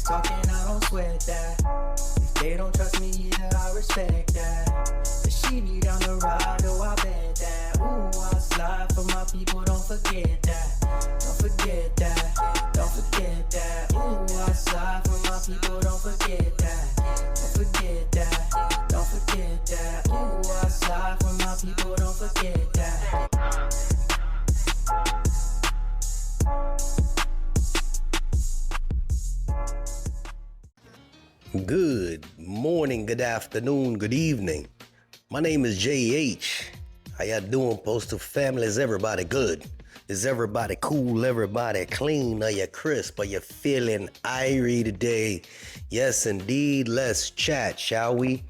talking, I don't sweat that. If they don't trust me either, I respect that. But she need down the ride, oh I bet that. Ooh, I slide for my people, don't forget that. Don't forget that, don't forget that. Ooh, I slide for my people, don't forget that. Don't forget that, don't forget that. Ooh, I slide for my people, don't forget that. Good morning, good afternoon, good evening. My name is JH. How y'all doing, Postal family? Is everybody good? Is everybody cool? Everybody clean? Are you crisp? Are you feeling irie today? Yes, indeed. Let's chat, shall we?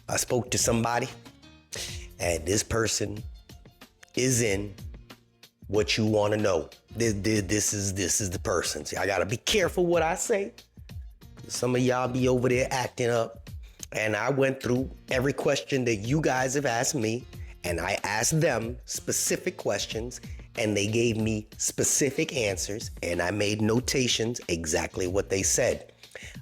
I spoke to somebody, and this person is in what you want to know. This is the person. See, I gotta be careful what I say. Some of y'all be over there acting up, and I went through every question that you guys have asked me, and I asked them specific questions, and they gave me specific answers, and I made notations exactly what they said.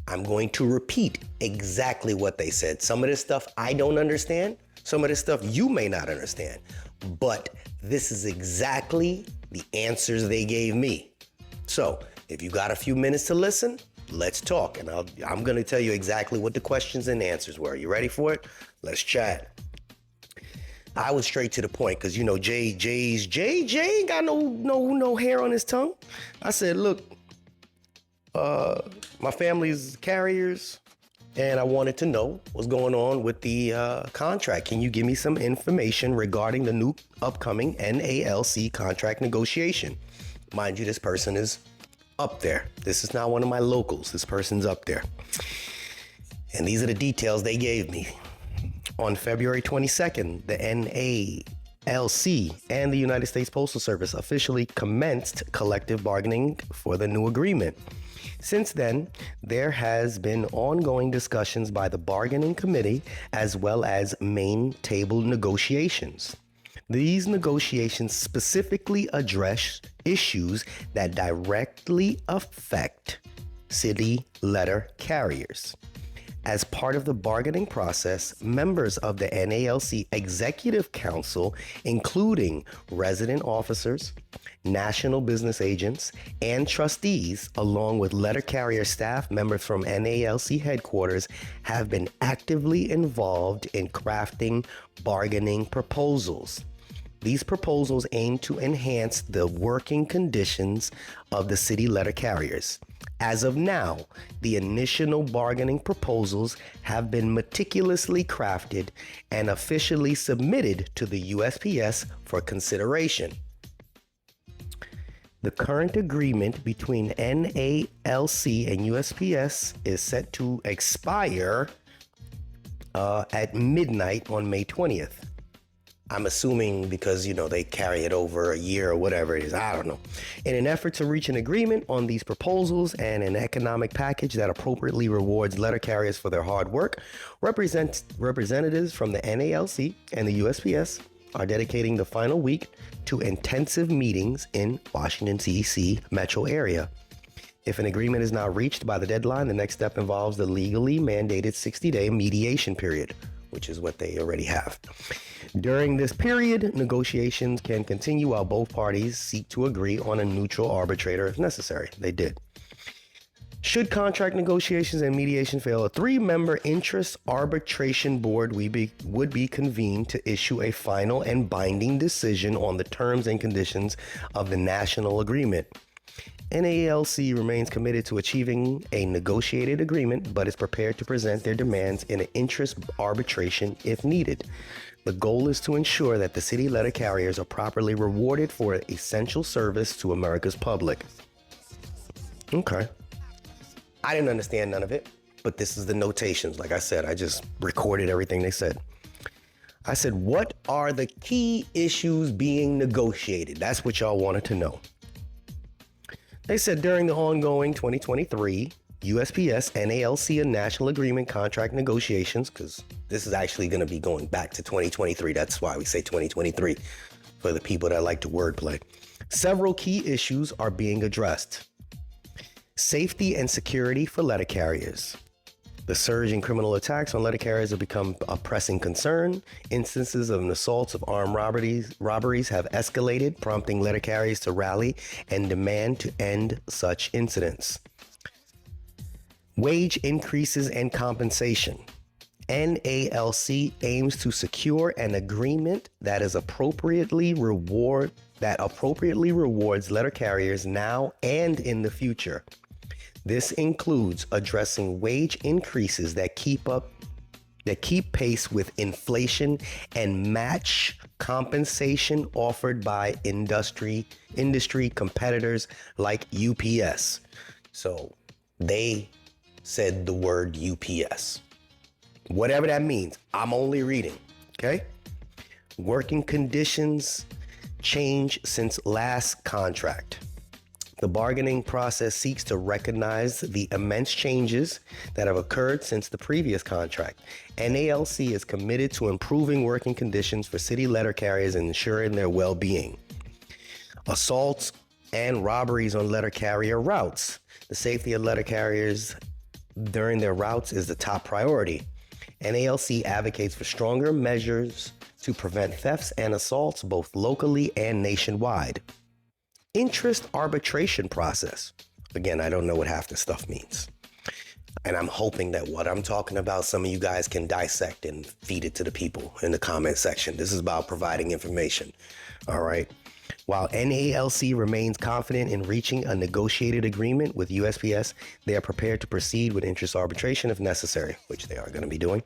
I'm going to repeat exactly what they said. Some of this stuff I don't understand, some of this stuff you may not understand, but this is exactly the answers they gave me. So if you got a few minutes to listen, let's talk, and I'm going to tell you exactly what the questions and answers were. You ready for it? Let's chat. I was straight to the point because, you know, Jay ain't got no hair on his tongue. I said, look, my family's carriers, and I wanted to know what's going on with the contract. Can you give me some information regarding the new upcoming NALC contract negotiation? Mind you, this person is up there. This is not one of my locals. This person's up there. And these are the details they gave me. On February 22nd, the NALC and the United States Postal Service officially commenced collective bargaining for the new agreement. Since then, there has been ongoing discussions by the bargaining committee as well as main table negotiations. These negotiations specifically address issues that directly affect city letter carriers. As part of the bargaining process, members of the NALC Executive Council, including resident officers, national business agents, and trustees, along with letter carrier staff members from NALC headquarters, have been actively involved in crafting bargaining proposals. These proposals aim to enhance the working conditions of the city letter carriers. As of now, the initial bargaining proposals have been meticulously crafted and officially submitted to the USPS for consideration. The current agreement between NALC and USPS is set to expire at midnight on May 20th. I'm assuming because, you know, they carry it over a year or whatever it is. I don't know. In an effort to reach an agreement on these proposals and an economic package that appropriately rewards letter carriers for their hard work, representatives from the NALC and the USPS are dedicating the final week to intensive meetings in Washington, D.C. metro area. If an agreement is not reached by the deadline, the next step involves the legally mandated 60-day mediation period, which is what they already have. During this period, negotiations can continue while both parties seek to agree on a neutral arbitrator if necessary. They did. Should contract negotiations and mediation fail, a 3-member interest arbitration board would be convened to issue a final and binding decision on the terms and conditions of the national agreement. NALC remains committed to achieving a negotiated agreement, but is prepared to present their demands in an interest arbitration if needed. The goal is to ensure that the city letter carriers are properly rewarded for essential service to America's public. Okay. I didn't understand none of it, but this is the notations. Like I said, I just recorded everything they said. I said, what are the key issues being negotiated? That's what y'all wanted to know. They said during the ongoing 2023 USPS, NALC, and National Agreement contract negotiations, because this is actually going to be going back to 2023. That's why we say 2023 for the people that like to wordplay. Several key issues are being addressed. Safety and security for letter carriers. The surge in criminal attacks on letter carriers have become a pressing concern. Instances of assaults of armed robberies have escalated, prompting letter carriers to rally and demand to end such incidents. Wage increases and compensation. NALC aims to secure an agreement that appropriately rewards letter carriers now and in the future. This includes addressing wage increases that keep pace with inflation and match compensation offered by industry competitors like UPS. So they said the word UPS. Whatever that means, I'm only reading, okay? Working conditions change since last contract. The bargaining process seeks to recognize the immense changes that have occurred since the previous contract. NALC is committed to improving working conditions for city letter carriers and ensuring their well-being. Assaults and robberies on letter carrier routes. The safety of letter carriers during their routes is the top priority. NALC advocates for stronger measures to prevent thefts and assaults both locally and nationwide. Interest arbitration process. Again, I don't know what half this stuff means. And I'm hoping that what I'm talking about, some of you guys can dissect and feed it to the people in the comment section. This is about providing information. All right. While NALC remains confident in reaching a negotiated agreement with USPS, they are prepared to proceed with interest arbitration if necessary, which they are going to be doing.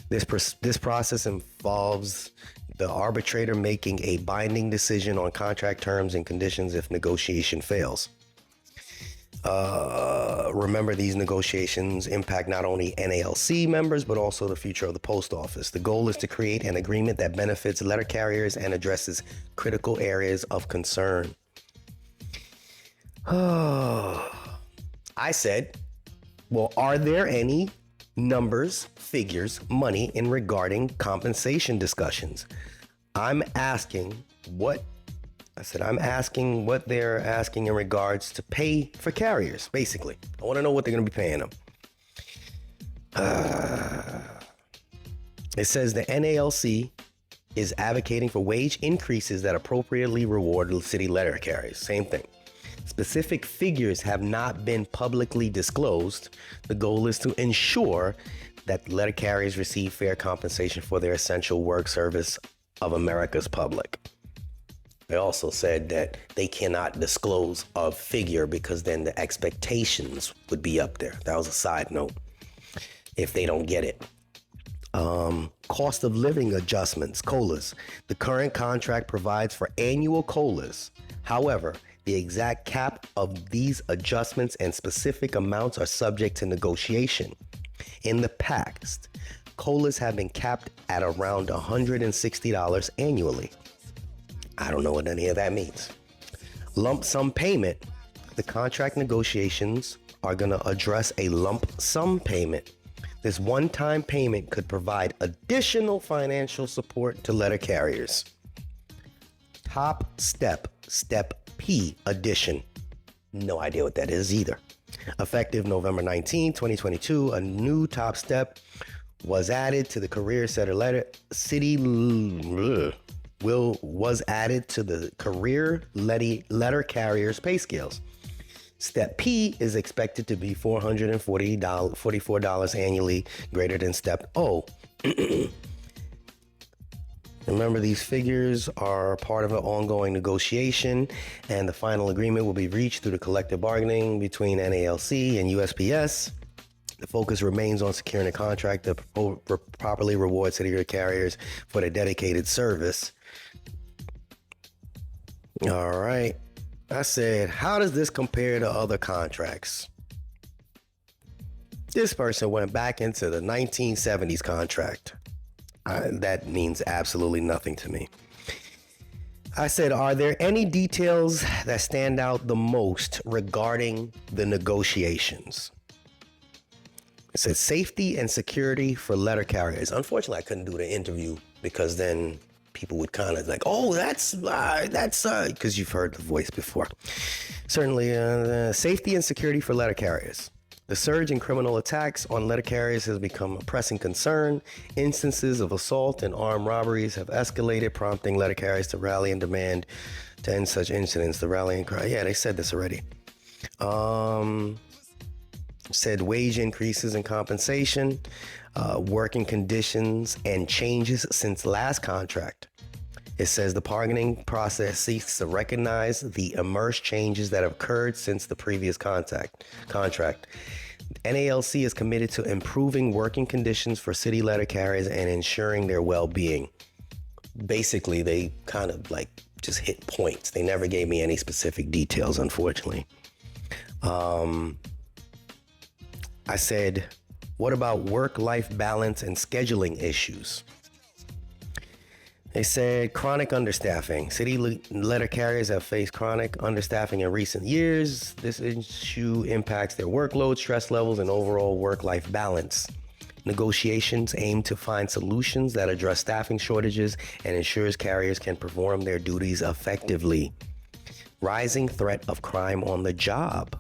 This process involves the arbitrator making a binding decision on contract terms and conditions if negotiation fails. Remember, these negotiations impact not only NALC members, but also the future of the post office. The goal is to create an agreement that benefits letter carriers and addresses critical areas of concern. I said, well, are there any numbers, figures, money in regarding compensation discussions? I'm asking what they're asking in regards to pay for carriers, basically. I want to know what they're going to be paying them. It says the NALC is advocating for wage increases that appropriately reward city letter carriers. Same thing. Specific figures have not been publicly disclosed. The goal is to ensure that letter carriers receive fair compensation for their essential work service of America's public. They also said that they cannot disclose a figure because then the expectations would be up there. That was a side note if they don't get it. Cost of living adjustments, COLAs. The current contract provides for annual COLAs. However, the exact cap of these adjustments and specific amounts are subject to negotiation. In the past, COLAs have been capped at around $160 annually. I don't know what any of that means. Lump sum payment. The contract negotiations are going to address a lump sum payment. This one-time payment could provide additional financial support to letter carriers. Top step, step P addition. No idea what that is either. Effective November 19, 2022, a new top step was added to the career letter carriers pay scales. Step P is expected to be $44 annually, greater than Step O. Remember, these figures are part of an ongoing negotiation, and the final agreement will be reached through the collective bargaining between NALC and USPS. The focus remains on securing a contract that properly rewards city carriers for their dedicated service. All right. I said, how does this compare to other contracts? This person went back into the 1970s contract. That means absolutely nothing to me. I said, are there any details that stand out the most regarding the negotiations? It said safety and security for letter carriers. Unfortunately, I couldn't do the interview because then people would kind of like, oh, that's because you've heard the voice before. Certainly, safety and security for letter carriers. The surge in criminal attacks on letter carriers has become a pressing concern. Instances of assault and armed robberies have escalated, prompting letter carriers to rally and demand to end such incidents. The rallying cry, yeah, they said this already. Said wage increases and compensation, working conditions, and changes since last contract. It says the bargaining process seeks to recognize the immersed changes that have occurred since the previous contract. NALC is committed to improving working conditions for city letter carriers and ensuring their well-being. Basically, they kind of like just hit points. They never gave me any specific details, unfortunately. I said, what about work-life balance and scheduling issues? They said chronic understaffing. City letter carriers have faced chronic understaffing in recent years. This issue impacts their workload, stress levels, and overall work-life balance. Negotiations aim to find solutions that address staffing shortages and ensures carriers can perform their duties effectively. Rising threat of crime on the job.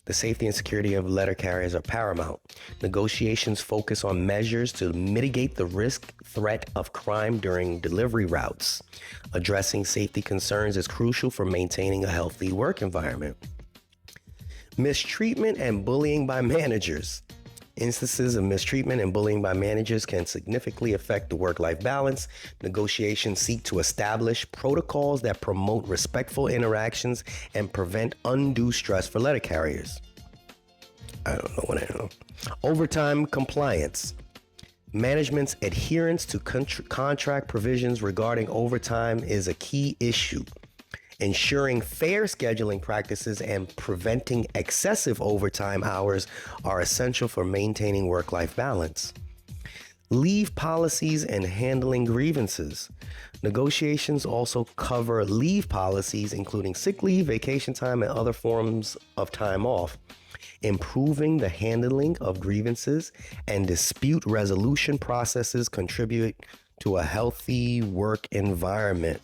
The safety and security of letter carriers are paramount. Negotiations focus on measures to mitigate the threat of crime during delivery routes. Addressing safety concerns is crucial for maintaining a healthy work environment. Mistreatment and bullying by managers. Instances of mistreatment and bullying by managers can significantly affect the work-life balance. Negotiations seek to establish protocols that promote respectful interactions and prevent undue stress for letter carriers. I don't know what I know. Overtime compliance. Management's adherence to contract provisions regarding overtime is a key issue. Ensuring fair scheduling practices and preventing excessive overtime hours are essential for maintaining work-life balance. Leave policies and handling grievances. Negotiations also cover leave policies, including sick leave, vacation time, and other forms of time off. Improving the handling of grievances and dispute resolution processes contribute to a healthy work environment.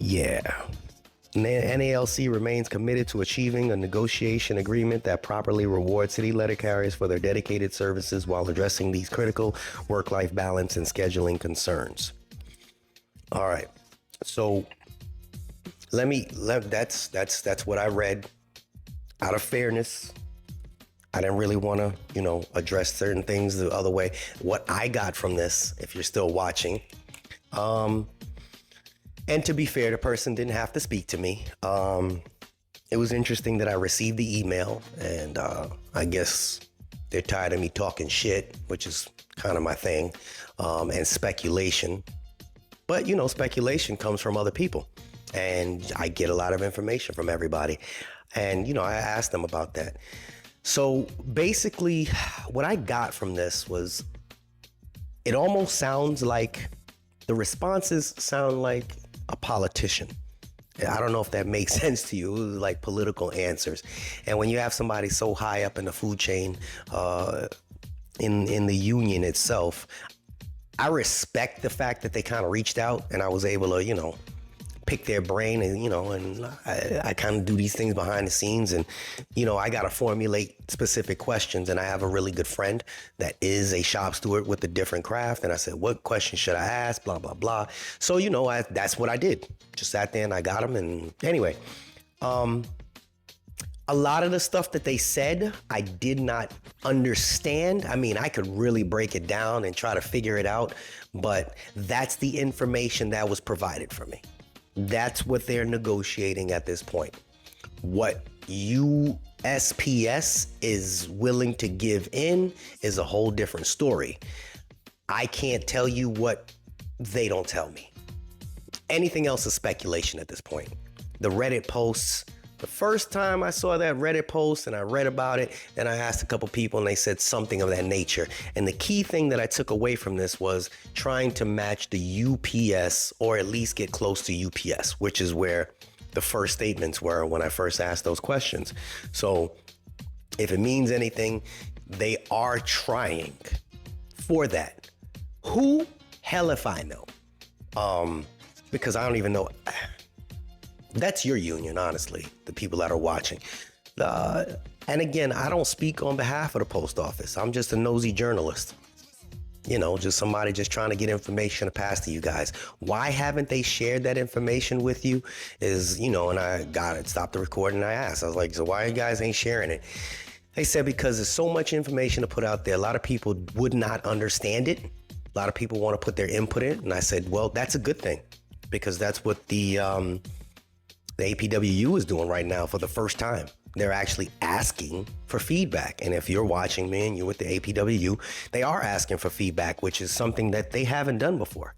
Yeah. NALC remains committed to achieving a negotiation agreement that properly rewards city letter carriers for their dedicated services while addressing these critical work-life balance and scheduling concerns. All right. So that's what I read. Out of fairness, I didn't really want to, address certain things the other way. What I got from this, if you're still watching, and to be fair, the person didn't have to speak to me. It was interesting that I received the email, and I guess they're tired of me talking shit, which is kind of my thing, and speculation. But, speculation comes from other people, and I get a lot of information from everybody. And, I asked them about that. So basically, what I got from this was, it almost sounds like, the responses sound like a politician. I don't know if that makes sense to you. It was like political answers. And when you have somebody so high up in the food chain, in the union itself, I respect the fact that they kind of reached out and I was able to, pick their brain and, and I kind of do these things behind the scenes and, I got to formulate specific questions. And I have a really good friend that is a shop steward with a different craft. And I said, what question should I ask? Blah, blah, blah. So, that's what I did. Just sat there and I got them. And anyway, a lot of the stuff that they said, I did not understand. I mean, I could really break it down and try to figure it out, but that's the information that was provided for me. That's what they're negotiating at this point. What USPS is willing to give in is a whole different story. I can't tell you what they don't tell me. Anything else is speculation at this point. The Reddit posts, the first time I saw that Reddit post and I read about it, then I asked a couple people and they said something of that nature. And the key thing that I took away from this was trying to match the UPS or at least get close to UPS, which is where the first statements were when I first asked those questions. So if it means anything, they are trying for that. Who? Hell if I know. Because I don't even know. That's your union, honestly, the people that are watching. And again, I don't speak on behalf of the post office. I'm just a nosy journalist. You know, just somebody just trying to get information to pass to you guys. Why haven't they shared that information with you is, you know, and I got it, stopped the recording, and I asked. I was like, so why you guys ain't sharing it? They said because there's so much information to put out there. A lot of people would not understand it. A lot of people want to put their input in. And I said, well, that's a good thing, because that's what the APWU is doing right now for the first time. They're actually asking for feedback. And if you're watching me and you're with the APWU, they are asking for feedback, which is something that they haven't done before,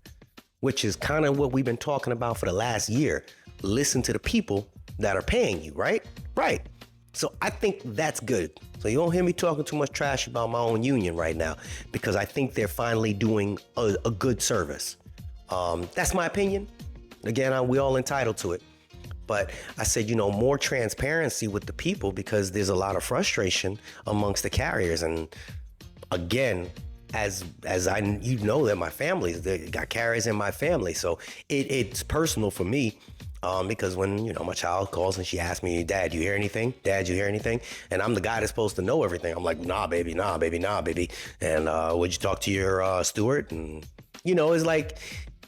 which is kind of what we've been talking about for the last year. Listen to the people that are paying you, right? Right. So I think that's good. So you won't hear me talking too much trash about my own union right now, because I think they're finally doing a good service. That's my opinion. Again, we all entitled to it. But I said, you know, more transparency with the people, because there's a lot of frustration amongst the carriers. And again, as you know, that my family, they got carriers in my family. So it's personal for me. Because when, you know, my child calls and she asks me, Dad, you hear anything? Dad, you hear anything? And I'm the guy that's supposed to know everything. I'm like, nah, baby, nah, baby, nah, baby. And would you talk to your steward? And, you know, it's like,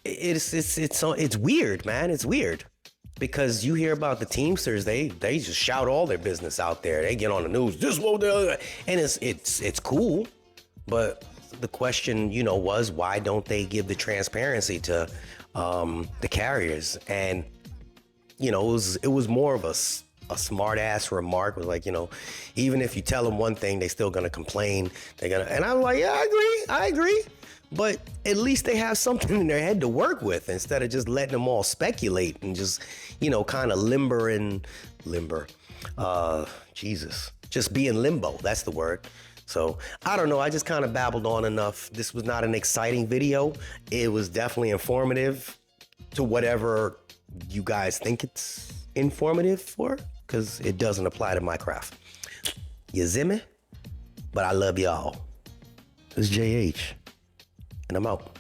it's weird, man. It's weird. Because you hear about the Teamsters, they just shout all their business out there. They get on the news, this, what, the, and it's cool. But the question, you know, was why don't they give the transparency to the carriers? And you know, it was more of a smart ass remark. It was like, you know, even if you tell them one thing, they still gonna complain. And I'm like, yeah, I agree. But at least they have something in their head to work with, instead of just letting them all speculate and just, you know, kind of just be in limbo. That's the word. So I don't know. I just kind of babbled on enough. This was not an exciting video. It was definitely informative to whatever you guys think it's informative for, because it doesn't apply to my craft. You see me? But I love y'all. It's JH, and I'm out.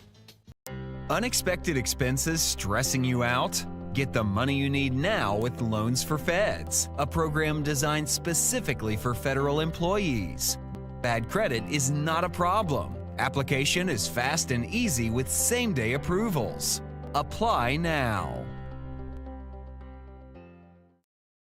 Unexpected expenses stressing you out? Get the money you need now with Loans for Feds, a program designed specifically for federal employees. Bad credit is not a problem. Application is fast and easy with same-day approvals. Apply now.